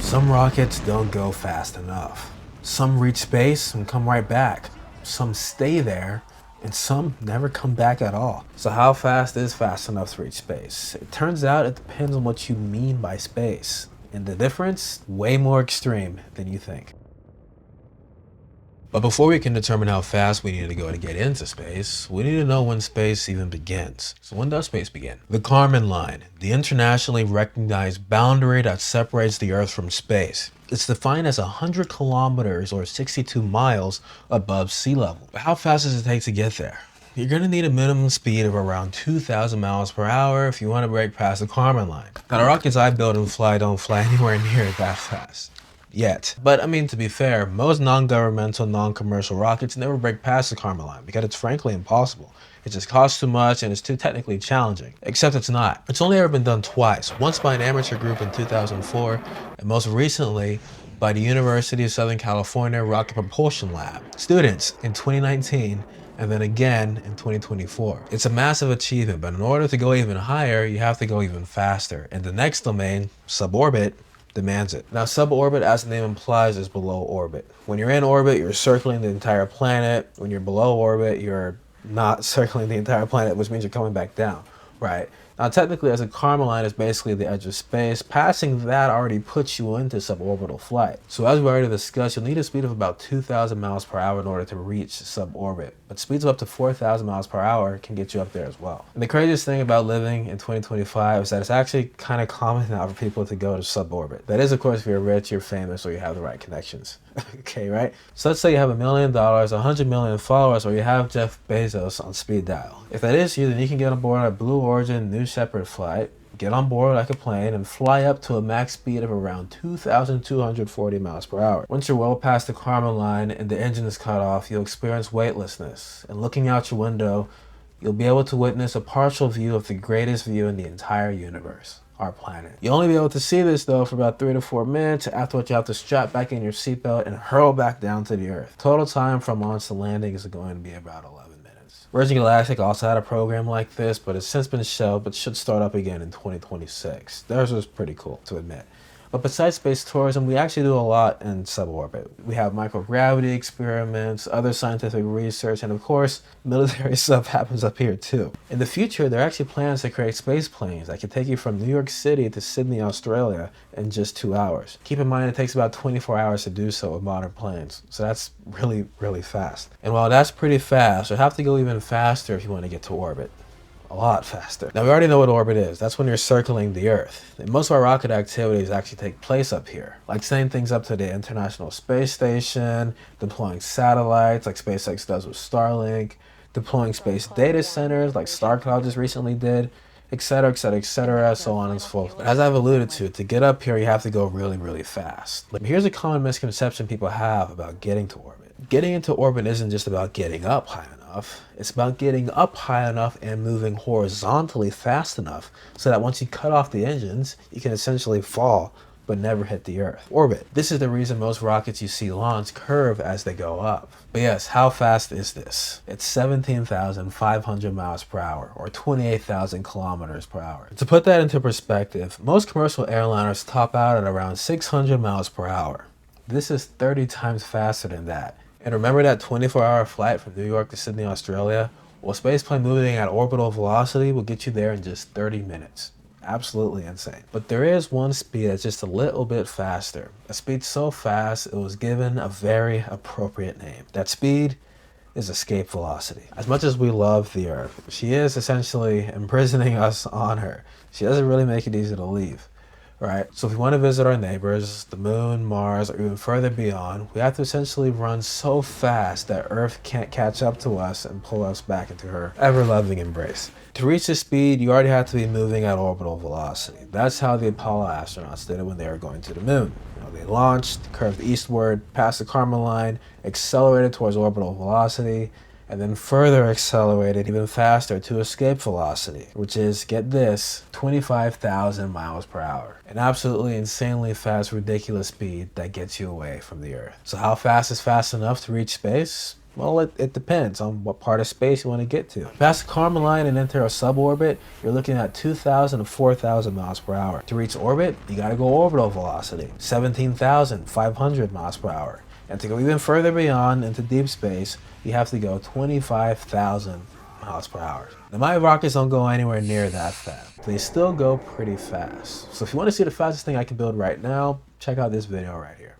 Some rockets don't go fast enough. Some reach space and come right back. Some stay there, and some never come back at all. So how fast is fast enough to reach space? It turns out it depends on what you mean by space. And the difference, way more extreme than you think. But before we can determine how fast we need to go to get into space, we need to know when space even begins. So when does space begin? The Karman Line, the internationally recognized boundary that separates the Earth from space. It's defined as 100 kilometers or 62 miles above sea level. But how fast does it take to get there? You're going to need a minimum speed of around 2,000 miles per hour if you want to break past the Karman Line. Now, the rockets I build and fly don't fly anywhere near that fast. Yet. But I mean, to be fair, most non-governmental, non-commercial rockets never break past the Karman Line because it's frankly impossible. It just costs too much and it's too technically challenging. Except it's not. It's only ever been done twice, once by an amateur group in 2004 and most recently by the University of Southern California Rocket Propulsion Lab students in 2019 and then again in 2024. It's a massive achievement, but in order to go even higher, you have to go even faster. And the next domain, suborbit, demands it. Now, suborbit, as the name implies, is below orbit. When you're in orbit, you're circling the entire planet. When you're below orbit, you're not circling the entire planet, which means you're coming back down, right? Now, technically, as a Karman Line is basically the edge of space, passing that already puts you into suborbital flight. So as we already discussed, you'll need a speed of about 2,000 miles per hour in order to reach suborbit. But speeds of up to 4,000 miles per hour can get you up there as well. And the craziest thing about living in 2025 is that it's actually kind of common now for people to go to suborbit. That is, of course, if you're rich, you're famous, or you have the right connections. Okay, right? So let's say you have $1 million, 100 million followers, or you have Jeff Bezos on speed dial. If that is you, then you can get on board a Blue Origin New Shepard flight, get on board like a plane, and fly up to a max speed of around 2,240 miles per hour. Once you're well past the Karman Line and the engine is cut off, you'll experience weightlessness. And looking out your window, you'll be able to witness a partial view of the greatest view in the entire universe. Our planet. You'll only be able to see this though for about 3 to 4 minutes, after which you have to strap back in your seatbelt and hurl back down to the earth. Total time from launch to landing is going to be about 11 minutes. Virgin Galactic also had a program like this, but it's since been shelved, but should start up again in 2026. Theirs was pretty cool, to admit. But besides space tourism, we actually do a lot in suborbit. We have microgravity experiments, other scientific research, and of course, military stuff happens up here too. In the future, there are actually plans to create space planes that can take you from New York City to Sydney, Australia in just 2 hours. Keep in mind, it takes about 24 hours to do so with modern planes. So that's really, really fast. And while that's pretty fast, you'll have to go even faster if you want to get to orbit. A lot faster. Now, we already know what orbit is. That's when you're circling the Earth. And most of our rocket activities actually take place up here, like sending things up to the International Space Station, deploying satellites like SpaceX does with Starlink, deploying space data centers like StarCloud just recently did, etc., etc., etc., so on and so forth. But as I've alluded to get up here, you have to go really, really fast. But here's a common misconception people have about getting to orbit. Getting into orbit isn't just about getting up high enough. It's about getting up high enough and moving horizontally fast enough so that once you cut off the engines, you can essentially fall but never hit the Earth. Orbit. This is the reason most rockets you see launch curve as they go up. But yes, how fast is this? It's 17,500 miles per hour, or 28,000 kilometers per hour. To put that into perspective, most commercial airliners top out at around 600 miles per hour. This is 30 times faster than that. And remember that 24-hour flight from New York to Sydney, Australia? Well, a spaceplane moving at orbital velocity will get you there in just 30 minutes. Absolutely insane. But there is one speed that's just a little bit faster. A speed so fast, it was given a very appropriate name. That speed is escape velocity. As much as we love the Earth, she is essentially imprisoning us on her. She doesn't really make it easy to leave. Right? So if we want to visit our neighbors, the moon, Mars, or even further beyond, we have to essentially run so fast that Earth can't catch up to us and pull us back into her ever-loving embrace. To reach this speed, you already have to be moving at orbital velocity. That's how the Apollo astronauts did it when they were going to the moon. They launched, curved eastward, past the Karman Line, accelerated towards orbital velocity, and then further accelerated even faster to escape velocity, which is, get this, 25,000 miles per hour. An absolutely insanely fast, ridiculous speed that gets you away from the Earth. So how fast is fast enough to reach space? Well, it depends on what part of space you want to get to. Past the Karman Line and enter a suborbit, you're looking at 2,000 to 4,000 miles per hour. To reach orbit, you got to go orbital velocity, 17,500 miles per hour. And to go even further beyond into deep space, you have to go 25,000 miles per hour. Now, my rockets don't go anywhere near that fast. They still go pretty fast. So if you want to see the fastest thing I can build right now, check out this video right here.